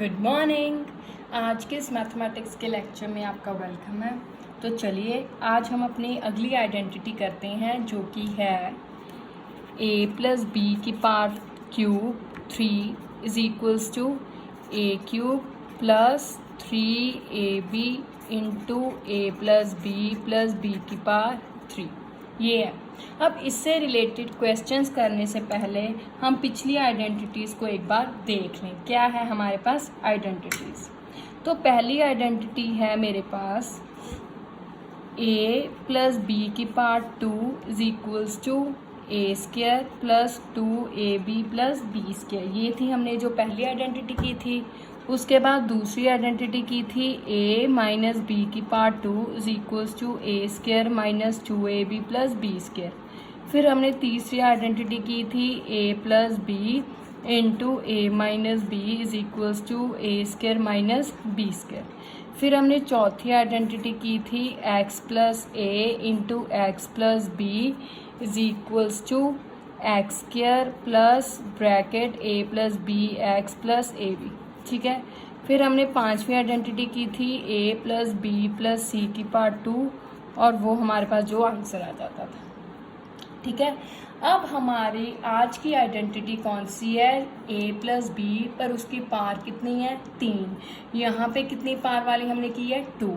Good morning. आज के इस मैथमेटिक्स के लेक्चर में आपका वेलकम है। तो चलिए आज हम अपनी अगली आइडेंटिटी करते हैं जो कि है a प्लस बी की power cube 3 is equals to a cube plus 3ab into a plus b की पावर 3। ये है। अब इससे रिलेटेड क्वेश्चंस करने से पहले हम पिछली आइडेंटिटीज़ को एक बार देख लें। क्या है हमारे पास आइडेंटिटीज़। तो पहली आइडेंटिटी है मेरे पास a प्लस बी की power 2 is equals to a square plus 2ab plus b square. ये थी हमने जो पहली आइडेंटिटी की थी। उसके बाद दूसरी आइडेंटिटी की थी a माइनस बी की power 2 is equals to a square minus 2ab plus b square. फिर हमने तीसरी आइडेंटिटी की थी a plus b into a minus b is equals to a square minus b square. फिर हमने चौथी आइडेंटिटी की थी x plus a into x plus b is equals to x square plus bracket a plus b x plus a b. ठीक है। फिर हमने पांचवी आइडेंटिटी की थी a प्लस बी प्लस सी की पावर 2 और वो हमारे पास जो आंसर आ जाता था। ठीक है। अब हमारी आज की आइडेंटिटी कौन सी है? a प्लस बी पर उसकी पावर कितनी है? 3। यहाँ पे कितनी पावर वाली हमने की है? 2।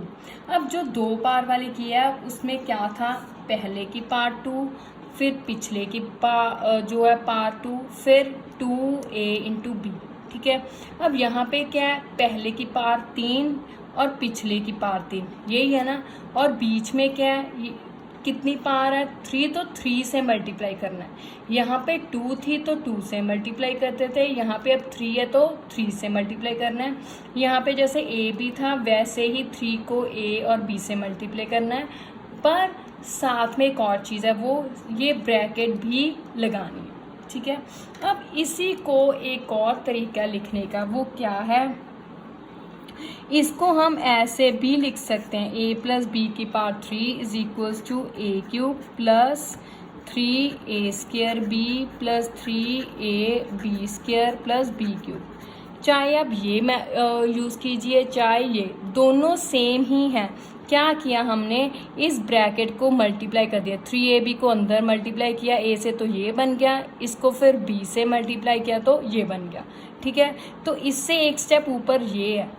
अब जो 2 पावर वाली की है उसमें क्या था? पहले की पावर 2 फिर पिछले की जो है पावर 2 फिर 2a इंटू बी। ठीक है। अब यहाँ पे क्या है? पहले की पावर 3 और पिछले की पावर 3, यही है ना। और बीच में क्या है? कितनी पावर है? 3, तो 3 से मल्टीप्लाई करना है। यहाँ पे 2 थी तो 2 से मल्टीप्लाई करते थे, यहाँ पे अब 3 है तो 3 से मल्टीप्लाई करना है। यहाँ पे जैसे a b था वैसे ही 3 को a और b से मल्टीप्लाई करना है, पर साथ में एक और चीज़ है, वो ये ब्रैकेट भी लगानी है। ठीक है। अब इसी को एक और तरीका लिखने का, वो क्या है? इसको हम ऐसे भी लिख सकते हैं a प्लस बी की power 3 is equals to a cube plus 3a square b plus 3a b square plus b cube. चाहे आप ये यूज़ कीजिए चाहे ये, दोनों सेम ही हैं। क्या किया हमने? इस ब्रैकेट को मल्टीप्लाई कर दिया, 3ab को अंदर मल्टीप्लाई किया a से तो ये बन गया, इसको फिर b से मल्टीप्लाई किया तो ये बन गया। ठीक है। तो इससे एक स्टेप ऊपर ये है,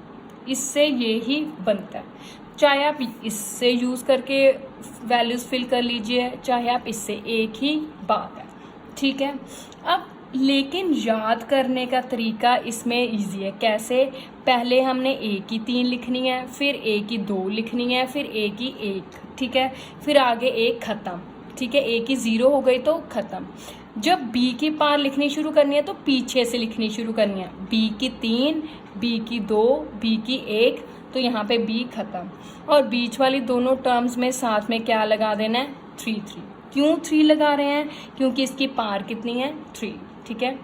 इससे ये ही बनता है। चाहे आप इससे यूज़ करके वैल्यूज़ फिल कर लीजिए चाहे आप इससे, एक ही बात है। ठीक है। अब लेकिन याद करने का तरीका इसमें इजी है। कैसे? पहले हमने a की 3 लिखनी है, फिर a की 2 लिखनी है, फिर a की 1। ठीक है। फिर आगे a ख़त्म। ठीक है। a की 0 हो गई तो ख़त्म। जब b की पावर लिखनी शुरू करनी है तो पीछे से लिखनी शुरू करनी है। b की 3, b की 2, b की 1, तो यहाँ पे b ख़त्म। और बीच वाली दोनों टर्म्स में साथ में क्या लगा देना है? 3 3। क्यों 3 लगा रहे हैं? क्योंकि इसकी पावर कितनी है? 3। ठीक है।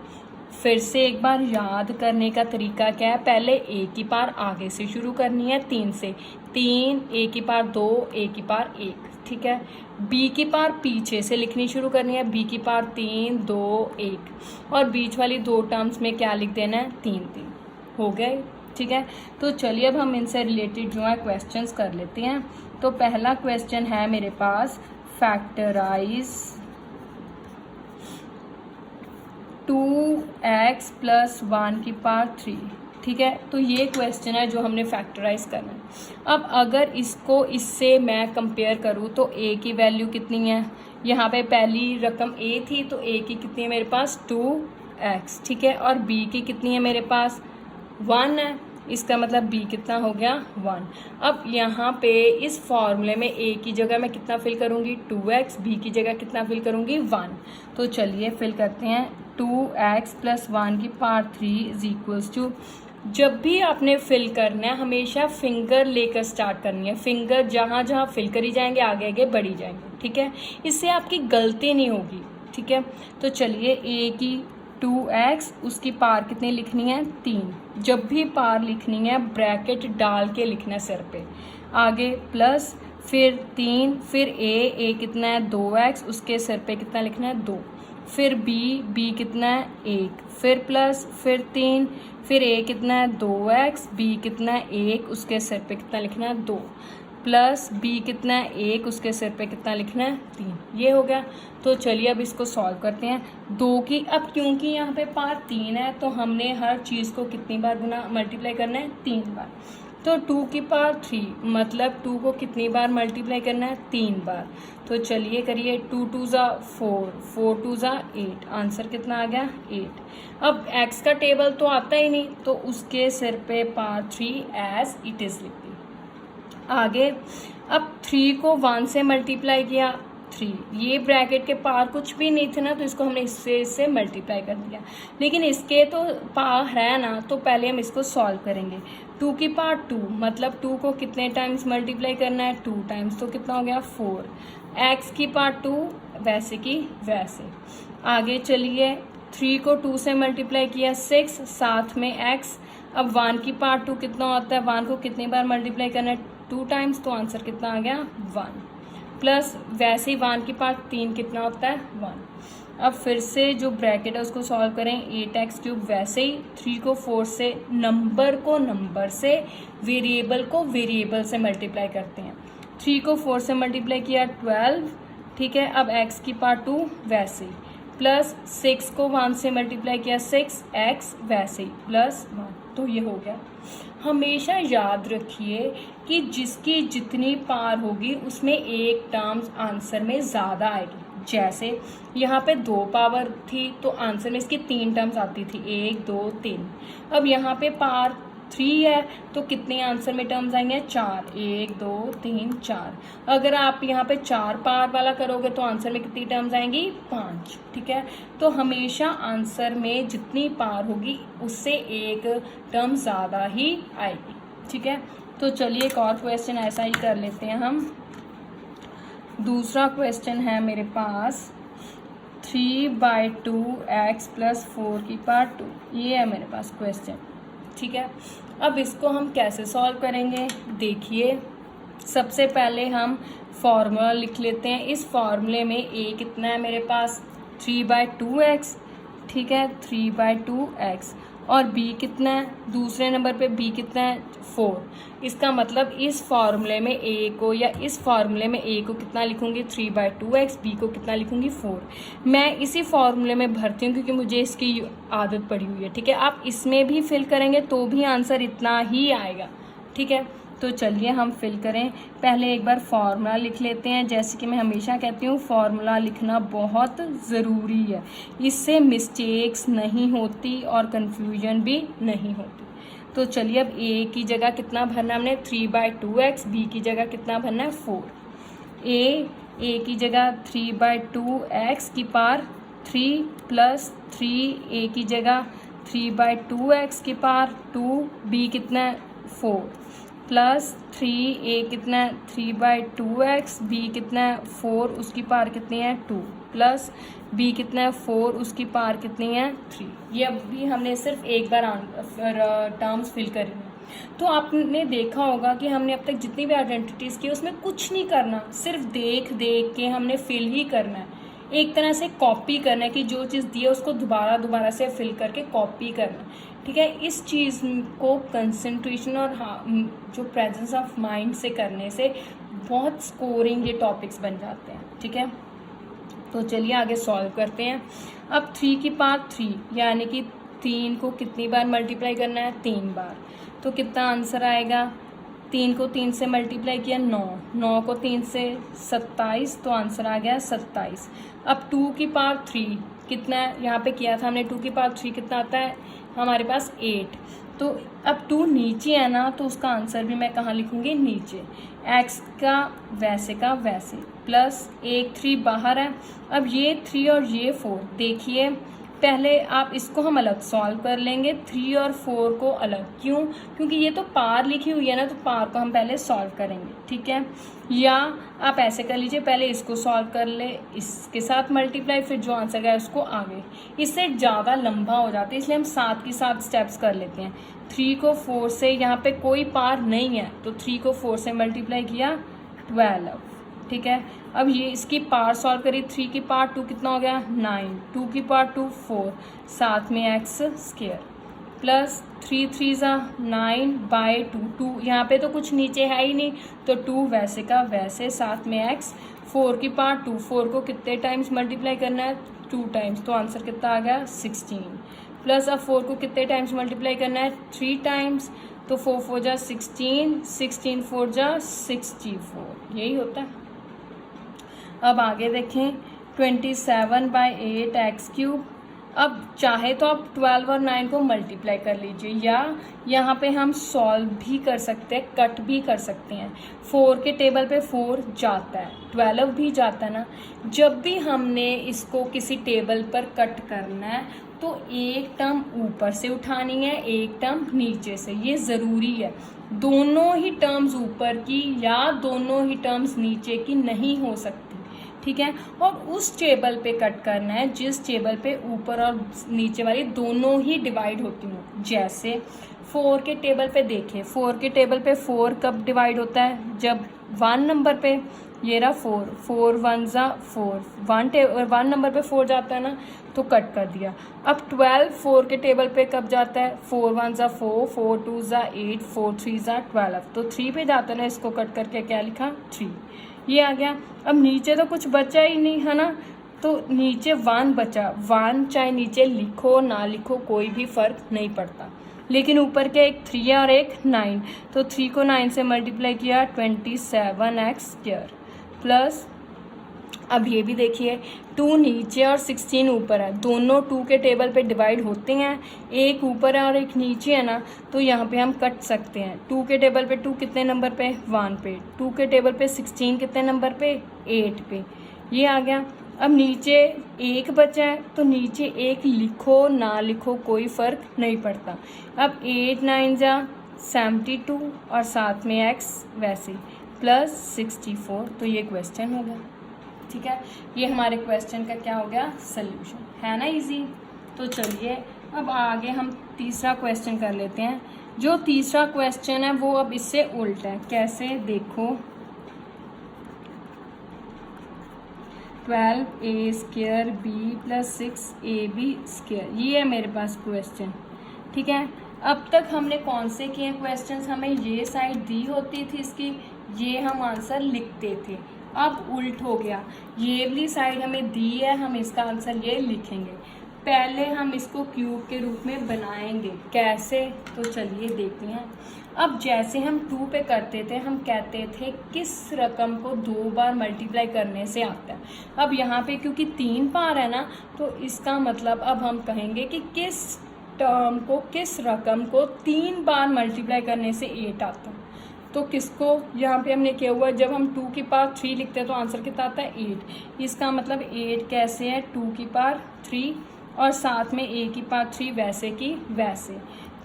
फिर से एक बार याद करने का तरीका क्या है? पहले a की पावर आगे से शुरू करनी है 3 से, 3 a की पावर 2 a की पावर 1। ठीक है। b की पावर पीछे से लिखनी शुरू करनी है, b की पावर 3 2 1, और बीच वाली दो टर्म्स में क्या लिख देना है? 3 3। हो गए। ठीक है। तो चलिए अब हम इनसे रिलेटेड जो है क्वेश्चंस कर लेते हैं। तो पहला क्वेश्चन है मेरे पास, फैक्टराइज 2x प्लस 1 की पावर 3। ठीक है। तो ये क्वेश्चन है जो हमने फैक्टराइज करना है। अब अगर इसको इससे मैं कंपेयर करूँ तो a की वैल्यू कितनी है? यहाँ पे पहली रकम a थी तो a की कितनी है मेरे पास? 2x। ठीक है। और b की कितनी है मेरे पास? 1 है। इसका मतलब b कितना हो गया? 1। अब यहाँ पे इस फॉर्मूले में a की जगह मैं कितना फिल करूँगी? 2x। b की जगह कितना फिल करूँगी? 1। तो चलिए फिल करते हैं। 2x प्लस 1 की पावर 3 इज इक्वल्स टू, जब भी आपने फिल करना है हमेशा फिंगर लेकर स्टार्ट करनी है। फिंगर जहाँ जहाँ फिल करी जाएंगे आगे आगे बढ़ी जाएंगे। ठीक है। इससे आपकी गलती नहीं होगी। ठीक है। तो चलिए a की 2x, उसकी पावर कितनी लिखनी है? 3। जब भी पावर लिखनी है ब्रैकेट डाल के लिखना है सिर पे, आगे प्लस फिर 3 फिर a कितना है? 2x, उसके सिर पे कितना लिखना है? 2। फिर बी कितना है 1, फिर प्लस, फिर 3, फिर a कितना है 2x, b कितना है 1, उसके सिर पे कितना लिखना है 2, प्लस b कितना है 1, उसके सिर पे कितना लिखना है 3। ये हो गया। तो चलिए अब इसको सॉल्व करते हैं। 2 की, अब क्योंकि यहाँ पे पार 3 है तो हमने हर चीज़ को कितनी बार गुना मल्टीप्लाई करना है 3 बार। तो 2 की पावर 3 मतलब 2 को कितनी बार मल्टीप्लाई करना है 3 बार। तो चलिए करिए, 2 2 ज़ा 4, 4 2 ज़ा 8, आंसर कितना आ गया 8। अब x का टेबल तो आता ही नहीं तो उसके सिर पे पावर 3 एज इट इज़ लिख दी। आगे अब 3 को 1 से मल्टीप्लाई किया 3, ये ब्रैकेट के पार कुछ भी नहीं थे ना तो इसको हमने इससे मल्टीप्लाई कर दिया, लेकिन इसके तो पार है ना तो पहले हम इसको सॉल्व करेंगे। 2 की पावर 2 मतलब 2 को कितने टाइम्स मल्टीप्लाई करना है 2 टाइम्स, तो कितना हो गया 4। x की पावर 2 वैसे की वैसे। आगे चलिए, 3 को 2 से मल्टीप्लाई किया 6, साथ में x। अब 1 की पावर 2 कितना होता है, 1 को कितनी बार मल्टीप्लाई करना है 2 टाइम्स, तो आंसर कितना आ गया 1। प्लस वैसे ही 1 की पावर 3 कितना होता है 1। अब फिर से जो ब्रैकेट है उसको सॉल्व करें, 8x³ वैसे ही 3 को 4 से, नंबर को नंबर से, वेरिएबल को वेरिएबल से मल्टीप्लाई करते हैं। 3 को 4 से मल्टीप्लाई किया 12, ठीक है। अब x की पावर 2 वैसे ही, प्लस 6 को 1 से मल्टीप्लाई किया 6x वैसे ही, प्लस 1। तो ये हो गया। हमेशा याद रखिए कि जिसकी जितनी पार होगी उसमें एक टर्म्स आंसर में ज़्यादा आएगी। जैसे यहाँ पे 2 पावर थी तो आंसर में इसकी 3 टर्म्स आती थी, 1 2 3। अब यहाँ पे पार 3 है तो कितने आंसर में टर्म्स आएंगे 4, 1 2 3 4। अगर आप यहाँ पे 4 पावर वाला करोगे तो आंसर में कितनी टर्म्स आएंगी 5, ठीक है। तो हमेशा आंसर में जितनी पावर होगी उससे एक टर्म ज़्यादा ही आएगी, ठीक है। तो चलिए एक और क्वेश्चन ऐसा ही कर लेते हैं हम। दूसरा क्वेश्चन है मेरे पास 3/2x + 4 की पावर 2, ये है मेरे पास क्वेश्चन, ठीक है। अब इसको हम कैसे सॉल्व करेंगे, देखिए सबसे पहले हम फॉर्मूला लिख लेते हैं। इस फॉर्मूले में a कितना है मेरे पास 3/2x, ठीक है 3/2x, और b कितना है, दूसरे नंबर पे b कितना है 4। इसका मतलब इस फॉर्मूले में a को, या इस फॉर्मूले में a को कितना लिखूंगी 3/2x, b को कितना लिखूंगी 4। मैं इसी फॉर्मूले में भरती हूँ क्योंकि मुझे इसकी आदत पड़ी हुई है, ठीक है। आप इसमें भी फिल करेंगे तो भी आंसर इतना ही आएगा, ठीक है। तो चलिए हम फिल करें। पहले एक बार फॉर्मूला लिख लेते हैं। जैसे कि मैं हमेशा कहती हूँ फॉर्मूला लिखना बहुत ज़रूरी है, इससे मिस्टेक्स नहीं होती और कन्फ्यूजन भी नहीं होती। तो चलिए अब a की जगह कितना भरना हमने 3/2x, b की जगह कितना भरना है 4। a की जगह 3/2x की पावर 3 प्लस 3, a की जगह 3/2x की पावर 2, b कितना है 4 प्लस 3, a कितना है 3/2x, b कितना है 4, उसकी पावर कितनी है 2, प्लस b कितना है 4, उसकी पावर कितनी है 3। ये अभी हमने सिर्फ एक बार टर्म्स फिल करी हैं। तो आपने देखा होगा कि हमने अब तक जितनी भी आइडेंटिटीज़ की उसमें कुछ नहीं करना, सिर्फ देख देख के हमने फिल ही करना है। एक तरह से कॉपी करना है कि जो चीज़ दी है उसको दोबारा से फिल करके कॉपी करना, ठीक है। इस चीज़ को कंसंट्रेशन और जो प्रेजेंस ऑफ माइंड से करने से बहुत स्कोरिंग ये टॉपिक्स बन जाते हैं, ठीक है। तो चलिए आगे सॉल्व करते हैं। अब 3 की पावर 3 यानी कि 3 को कितनी बार मल्टीप्लाई करना है 3 बार, तो कितना आंसर आएगा। 3 को 3 से मल्टीप्लाई किया 9, 9 को 3 से 27, तो आंसर आ गया 27। अब 2 की पावर 3 कितना है, यहाँ पे किया था हमने 2 की पावर 3 कितना आता है हमारे पास 8। तो अब 2 नीचे है ना तो उसका आंसर भी मैं कहाँ लिखूँगी नीचे, x का वैसे, प्लस 1 3 बाहर है। अब ये 3 और ये 4, देखिए पहले आप इसको हम अलग सॉल्व कर लेंगे, 3 और 4 को अलग, क्यों, क्योंकि ये तो पार लिखी हुई है ना तो पार को हम पहले सॉल्व करेंगे, ठीक है। या आप ऐसे कर लीजिए, पहले इसको सॉल्व कर ले, इसके साथ मल्टीप्लाई, फिर जो आंसर गया उसको आगे, इससे ज़्यादा लंबा हो जाता है, इसलिए हम साथ के साथ स्टेप्स कर लेते हैं। 3 को 4 से, यहाँ पे कोई पार नहीं है तो 3 को 4 से मल्टीप्लाई किया 12, ठीक है। अब ये इसकी पावर सॉल्व करिए, 3 की पावर 2 कितना हो गया 9, 2 की पावर 2 4, साथ में एक्स स्क्वायर प्लस 3 3 ज़ा 9/2, 2 यहाँ पे तो कुछ नीचे है ही नहीं तो 2 वैसे का वैसे, साथ में एक्स, 4 की पावर 2, 4 को कितने टाइम्स मल्टीप्लाई करना है 2 टाइम्स, तो आंसर कितना आ गया 16, प्लस अब 4 को कितने टाइम्स मल्टीप्लाई करना है 3 टाइम्स, तो 4 4 जा 16, 16 4 जा 64, यही होता है। अब आगे देखें 27/8 एक्स क्यूब। अब चाहे तो आप 12 और 9 को मल्टीप्लाई कर लीजिए, या यहाँ पे हम सॉल्व भी कर सकते हैं, कट भी कर सकते हैं। 4 के टेबल पे 4 जाता है, 12 भी जाता है ना। जब भी हमने इसको किसी टेबल पर कट करना है तो एक टर्म ऊपर से उठानी है, एक टर्म नीचे से, ये ज़रूरी है। दोनों ही टर्म्स ऊपर की या दोनों ही टर्म्स नीचे की नहीं हो सकती, ठीक है। और उस टेबल पे कट करना है जिस टेबल पे ऊपर और नीचे वाली दोनों ही डिवाइड होती हूँ। जैसे 4 के टेबल पे देखें, 4 के टेबल पे 4 कब डिवाइड होता है, जब 1 नंबर पे, ये रहा 4, 4 1 ज़ा 4, 1 नंबर पे 4 जाता है ना तो कट कर दिया। अब 12 4 के टेबल पे कब जाता है, 4 1 ज़ा 4, 4 2 ज़ा 8, 4 3 ज़ा 12, तो 3 पे जाता है ना, इसको कट करके क्या लिखा 3, ये आ गया। अब नीचे तो कुछ बचा ही नहीं है ना, तो नीचे 1 बचा, 1 चाहे नीचे लिखो ना लिखो कोई भी फ़र्क नहीं पड़ता, लेकिन ऊपर के एक 3 है और एक 9, तो 3 को 9 से मल्टीप्लाई किया 27x² प्लस, अब ये भी देखिए 2 नीचे और 16 ऊपर है, दोनों 2 के टेबल पे डिवाइड होते हैं, एक ऊपर है और एक नीचे है ना, तो यहाँ पे हम कट सकते हैं। 2 के टेबल पे 2 कितने नंबर पे 1 पे, 2 के टेबल पे 16 कितने नंबर पे 8 पे, ये आ गया। अब नीचे एक बचा है तो नीचे एक लिखो ना लिखो कोई फ़र्क नहीं पड़ता। अब 8 9 जा 72 और साथ में एक्स वैसे प्लस 64, तो ये क्वेश्चन हो गया, ठीक है। ये हमारे क्वेश्चन का क्या हो गया सल्यूशन, है ना इजी। तो चलिए अब आगे हम तीसरा क्वेश्चन कर लेते हैं। जो तीसरा क्वेश्चन है वो अब इससे उल्टा है, कैसे देखो, 12a² b + 6ab², ये है मेरे पास क्वेश्चन, ठीक है। अब तक हमने कौन से किए क्वेश्चंस, हमें ये साइड दी होती थी इसकी, ये हम आंसर लिखते थे। अब उल्ट हो गया, ये वाली साइड हमें दी है, हम इसका आंसर ये लिखेंगे। पहले हम इसको क्यूब के रूप में बनाएंगे, कैसे, तो चलिए देखते हैं। अब जैसे हम 2 पे करते थे, हम कहते थे किस रकम को 2 बार मल्टीप्लाई करने से आता है। अब यहाँ पे क्योंकि 3 पार है ना, तो इसका मतलब अब हम कहेंगे कि किस टर्म को, किस रकम को 3 बार मल्टीप्लाई करने से 8 आता है। तो किसको, यहाँ पे हमने किया हुआ, जब हम 2 की पावर 3 लिखते हैं तो आंसर कितना आता है 8। इसका मतलब 8 कैसे है 2 की पावर 3 और साथ में a की पावर 3 वैसे की वैसे,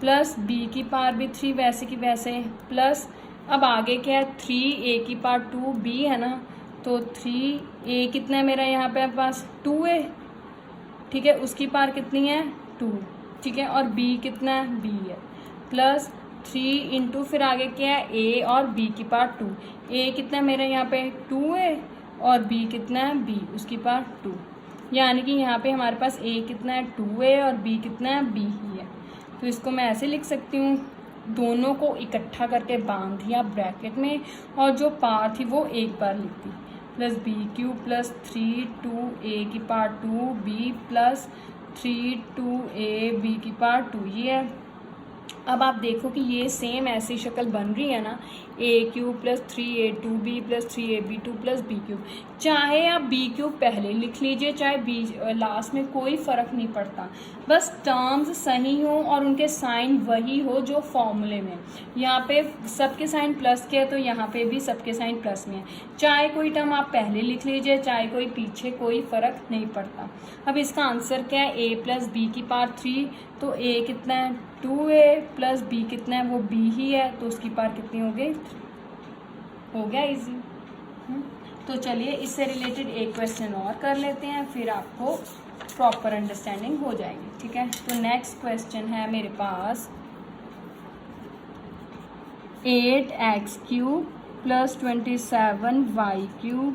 प्लस b की पावर भी 3 वैसे की वैसे, प्लस अब आगे क्या है 3a की पावर 2b है ना, तो 3a कितना है मेरा यहाँ पे पास 2a, ठीक है, उसकी पावर कितनी है 2, ठीक है, और b कितना है b है, प्लस 3 इंटू फिर आगे क्या है a और b की पावर 2, a कितना है मेरे यहाँ पे 2a और b कितना है b, उसकी पावर 2, यानी कि यहाँ पे हमारे पास a कितना है 2a और b कितना है b ही है। तो इसको मैं ऐसे लिख सकती हूँ, दोनों को इकट्ठा करके बांध दिया ब्रैकेट में और जो पावर थी वो एक बार लिख दी, प्लस b³ प्लस 3 2a की power 2b plus 3 2a b की पावर 2, ये है। अब आप देखो कि ये सेम ऐसी शक्ल बन रही है ना, a³ plus 3a2b plus 3ab2 plus b³, चाहे आप b³ पहले लिख लीजिए चाहे b लास्ट में, कोई फ़र्क नहीं पड़ता, बस टर्म्स सही हो और उनके साइन वही हो जो फॉर्मूले में। यहाँ पे सबके साइन प्लस के है तो यहाँ पे भी सबके साइन प्लस में है, चाहे कोई टर्म आप पहले लिख लीजिए चाहे कोई पीछे, कोई फ़र्क नहीं पड़ता। अब इसका आंसर क्या है a प्लस b की पावर 3, तो a कितना है 2a प्लस b कितना है वो b ही है, तो उसकी पावर कितनी हो गई, हो गया इजी। तो चलिए इससे रिलेटेड एक क्वेश्चन और कर लेते हैं, फिर आपको प्रॉपर अंडरस्टैंडिंग हो जाएगी, ठीक है। तो नेक्स्ट क्वेश्चन है मेरे पास 8x³ plus 27y³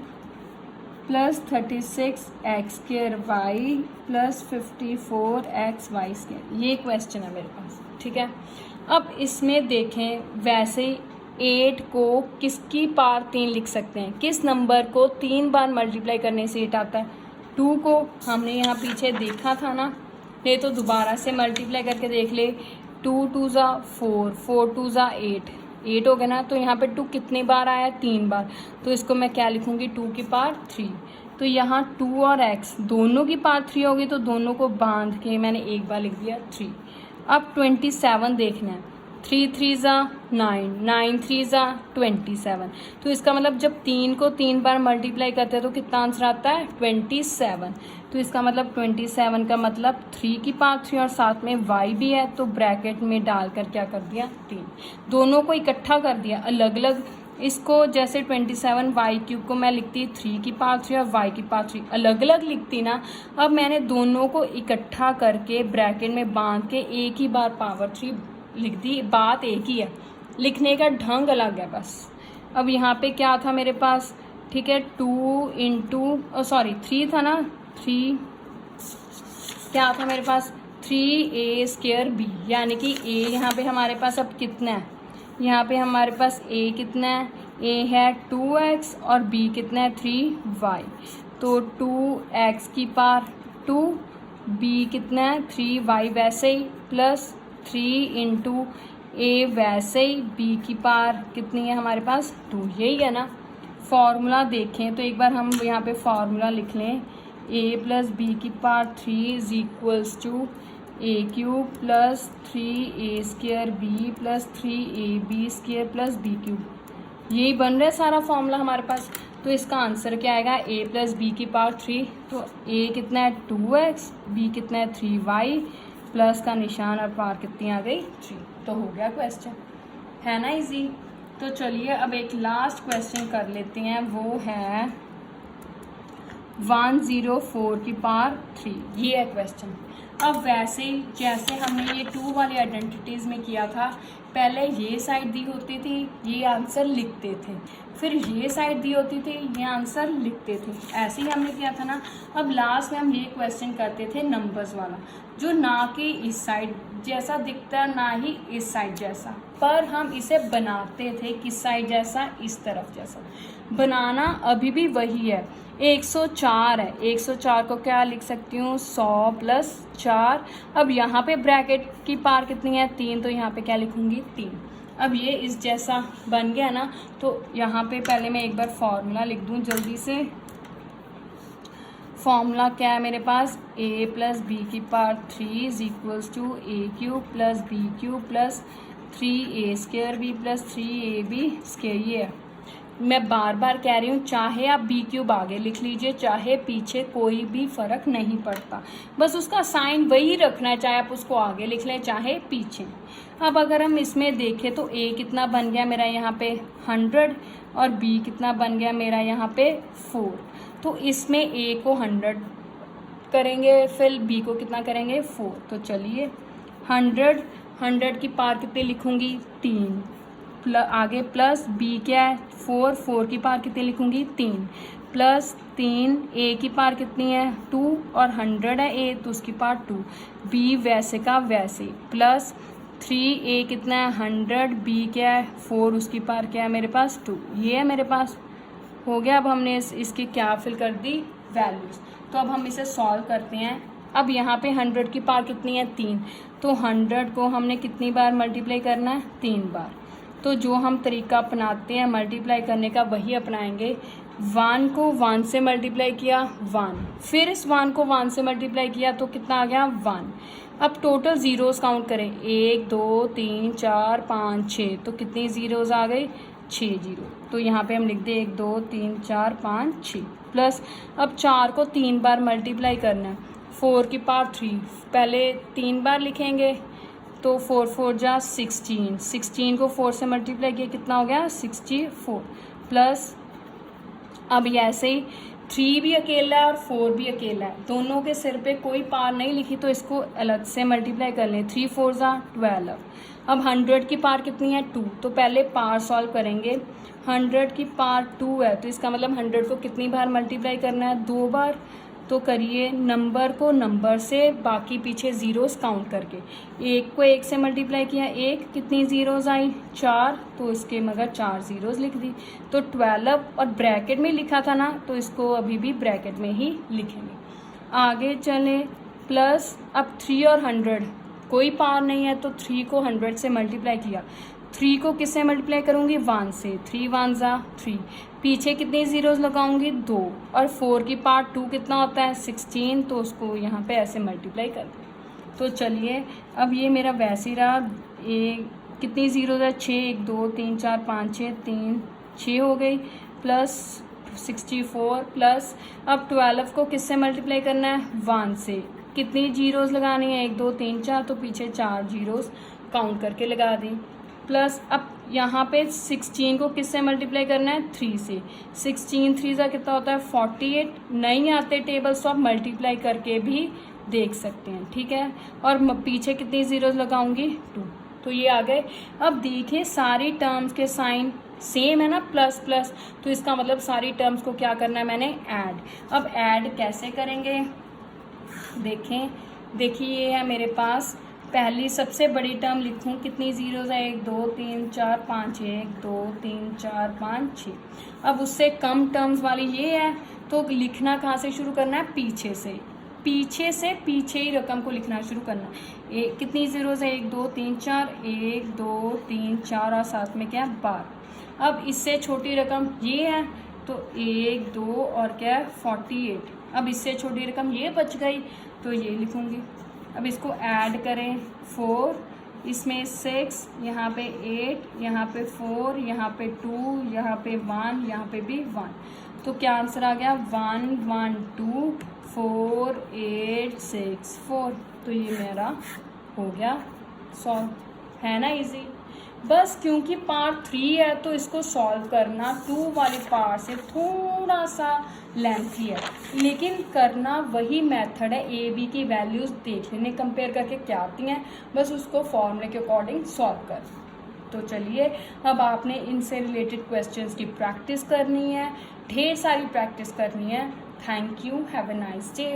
plus 36x² plus 54xy²। ये क्वेश्चन है मेरे पास, ठीक है। अब इसमें देखें, वैसे 8 को किसकी पावर 3 लिख सकते हैं? किस नंबर को 3 बार मल्टीप्लाई करने से 8 आता है? 2 को हमने यहाँ पीछे देखा था ना, ये तो दोबारा से मल्टीप्लाई करके देख ले। 2 2 ज़ा 4, 4 2 ज़ा 8 हो गया ना। तो यहाँ पे 2 कितने बार आया? 3 बार। तो इसको मैं क्या लिखूँगी? 2 की पावर 3। तो यहाँ 2 और x दोनों की पावर 3 होगी, तो दोनों को बांध के मैंने एक बार लिख दिया 3। अब 27 देखना है। 3 3 ज़ा 9, 9 3 ज़ा 27। तो इसका मतलब जब 3 को 3 बार मल्टीप्लाई करते हैं तो कितना आंसर आता है? 27। तो इसका मतलब 27 का मतलब 3 की पावर 3 और साथ में y भी है, तो ब्रैकेट में डालकर क्या कर दिया? 3। दोनों को इकट्ठा कर दिया, अलग अलग। इसको जैसे 27y³ को मैं लिखती 3 की पावर 3 और y की पावर 3 अलग अलग लिखती ना। अब मैंने दोनों को इकट्ठा करके ब्रैकेट में बांध के एक ही बार पावर 3 लिख दी। बात एक ही है, लिखने का ढंग अलग है बस। अब यहाँ पे क्या था मेरे पास? ठीक है, 3 था ना, 3 क्या था मेरे पास? 3a²b, यानी कि a यहाँ पे हमारे पास अब कितना है? यहाँ पे हमारे पास a कितना है? a है 2x और b कितना है? 3y। तो 2x की पावर 2, b कितना है? 3y वैसे ही, प्लस 3 इंटू a वैसे ही, b की पावर कितनी है हमारे पास? 2। यही है ना। फॉर्मूला देखें तो एक बार हम यहाँ पे फॉर्मूला लिख लें। a प्लस b की power 3 is equals to a³ plus 3a² b plus 3ab² plus b³। यही बन रहा है सारा फॉर्मूला हमारे पास। तो इसका आंसर क्या आएगा? a प्लस b की पावर 3। तो a कितना है? 2x, b कितना है? 3y, प्लस का निशान और पावर कितनी आ गई? 3। तो हो गया क्वेश्चन, है ना इजी। तो चलिए अब एक लास्ट क्वेश्चन कर लेते हैं, वो है 104 की पावर 3। ये है क्वेश्चन। अब वैसे ही जैसे हमने ये 2 वाली आइडेंटिटीज़ में किया था, पहले ये साइड दी होती थी, ये आंसर लिखते थे, फिर ये साइड दी होती थी, ये आंसर लिखते थे। ऐसे ही हमने किया था ना। अब लास्ट में हम ये क्वेश्चन करते थे नंबर्स वाला, जो ना कि इस साइड जैसा दिखता ना ही इस साइड जैसा, पर हम इसे बनाते थे किस साइड जैसा? इस तरफ जैसा। बनाना अभी भी वही है। 104 है, 104 को क्या लिख सकती हूँ? 100 प्लस 4। अब यहाँ पे ब्रैकेट की पावर कितनी है? 3, तो यहाँ पे क्या लिखूँगी? 3। अब ये इस जैसा बन गया ना। तो यहाँ पे पहले मैं एक बार फॉर्मूला लिख दूँ जल्दी से। फॉर्मूला क्या है मेरे पास? a प्लस b की power 3 is equals to a³ plus b³ plus 3a² plus 3ab²। ये है, मैं बार बार कह रही हूँ, चाहे आप b³ आगे लिख लीजिए, चाहे पीछे, कोई भी फ़र्क नहीं पड़ता। बस उसका साइन वही रखना है, चाहे आप उसको आगे लिख लें चाहे पीछे। अब अगर हम इसमें देखें तो a कितना बन गया मेरा यहाँ पे? 100, और b कितना बन गया मेरा यहाँ पे? 4। तो इसमें a को 100 करेंगे, फिर b को कितना करेंगे? 4। तो चलिए 100 की पावर कितनी लिखूँगी? 3, आगे प्लस b क्या है? 4 की पावर कितनी लिखूँगी? 3, प्लस 3 a की पावर कितनी है? 2, और 100 है a तो उसकी पावर 2, b वैसे का वैसे, प्लस 3a कितना है? 100, b क्या है? 4, उसकी पावर क्या है मेरे पास? 2। ये है मेरे पास, हो गया। अब हमने इसकी क्या फिल कर दी? वैल्यूज़। तो अब हम इसे सॉल्व करते हैं। अब यहाँ पे 100 की पावर कितनी है? 3, तो 100 को हमने कितनी बार मल्टीप्लाई करना है? 3 बार। तो जो हम तरीका अपनाते हैं मल्टीप्लाई करने का वही अपनाएंगे। 1 को 1 से मल्टीप्लाई किया 1, फिर इस 1 को 1 से मल्टीप्लाई किया तो कितना आ गया? 1। अब टोटल ज़ीरोज़ काउंट करें, 1 2 3 4 5 6, तो कितनी ज़ीरोज़ आ गई? 6 जीरो। तो यहाँ पे हम लिख दें 1 2 3 4 5 6, प्लस अब 4 को 3 बार मल्टीप्लाई करना है। 4 की पावर 3 पहले 3 बार लिखेंगे, तो 4 4 जा 16, 16 को 4 से मल्टीप्लाई किया कितना हो गया? 64, प्लस अब ऐसे ही 3 भी अकेला है और 4 भी अकेला है, दोनों के सिर पे कोई पार नहीं लिखी तो इसको अलग से मल्टीप्लाई कर लें। 3 4 12। अब 100 की पार कितनी है 2, तो पहले पार सॉल्व करेंगे। 100 की पार 2 है तो इसका मतलब 100 को कितनी बार मल्टीप्लाई करना है 2 बार। तो करिए नंबर को नंबर से, बाकी पीछे ज़ीरोस काउंट करके। 1 को 1 से मल्टीप्लाई किया, 1 कितनी ज़ीरोज़ आई 4, तो इसके मगर 4 ज़ीरोज़ लिख दी। तो 12 और ब्रैकेट में लिखा था ना, तो इसको अभी भी ब्रैकेट में ही लिखेंगे। आगे चले प्लस, अब 3 और 100 कोई पार नहीं है तो 3 को 100 से मल्टीप्लाई किया। 3 को किससे मल्टीप्लाई करूँगी 1 से, 3 1 3। पीछे कितनी ज़ीरोज़ लगाऊंगी 2, और 4 की पार्ट 2 कितना होता है 16, तो उसको यहाँ पे ऐसे मल्टीप्लाई कर दें। तो चलिए अब ये मेरा वैसे ही रहा। कितनी ज़ीरोज़ है 6, 1 2 3 4 5 6, 3 6 हो गई, प्लस 64, प्लस अब 12 को किससे मल्टीप्लाई करना है 1 से। कितनी जीरोज़ लगानी है 1 2 3 4, तो पीछे 4 जीरोज़ काउंट करके लगा दी। प्लस अब यहाँ पे 16 को किससे मल्टीप्लाई करना है 3 से। 16 3 का कितना होता है 48। नहीं आते टेबल्स तो आप मल्टीप्लाई करके भी देख सकते हैं, ठीक है। और पीछे कितनी ज़ीरोज़ लगाऊंगी 2, तो ये आ गए। अब देखिए सारी टर्म्स के साइन सेम है ना, प्लस प्लस, तो इसका मतलब सारी टर्म्स को क्या करना है मैंने ऐड। अब ऐड कैसे करेंगे देखिए ये है मेरे पास। पहली सबसे बड़ी टर्म लिखूं, कितनी ज़ीरोज़ है 1 2 3 4 5 1 2 3 4 5 6। अब उससे कम टर्म्स वाली ये है, तो लिखना कहाँ से शुरू करना है पीछे से पीछे ही रकम को लिखना शुरू करना है। कितनी ज़ीरोज़ है 1 2 3 4 1 2 3 4 और साथ में क्या है 12। अब इससे छोटी रकम ये है तो 1 2 और क्या है 48। अब इससे छोटी रकम ये बच गई तो ये लिखूंगी। अब इसको ऐड करें 4, इसमें 6, यहाँ पे 8, यहाँ पे 4, यहाँ पे 2, यहाँ पे 1, यहाँ पे भी 1। तो क्या आंसर आ गया 1 1 2 4 8 6 4। तो ये मेरा हो गया सॉल्व, है ना इजी। बस क्योंकि पार्ट 3 है तो इसको सॉल्व करना 2 वाली पार्ट से थोड़ा सा लेंथी है, लेकिन करना वही मेथड है। ए बी की वैल्यूज़ देख लेने कंपेयर करके क्या आती हैं, बस उसको फॉर्मूले के अकॉर्डिंग सॉल्व कर। तो चलिए अब आपने इनसे रिलेटेड क्वेश्चंस की प्रैक्टिस करनी है, ढेर सारी प्रैक्टिस करनी है। Thank you, have a nice day.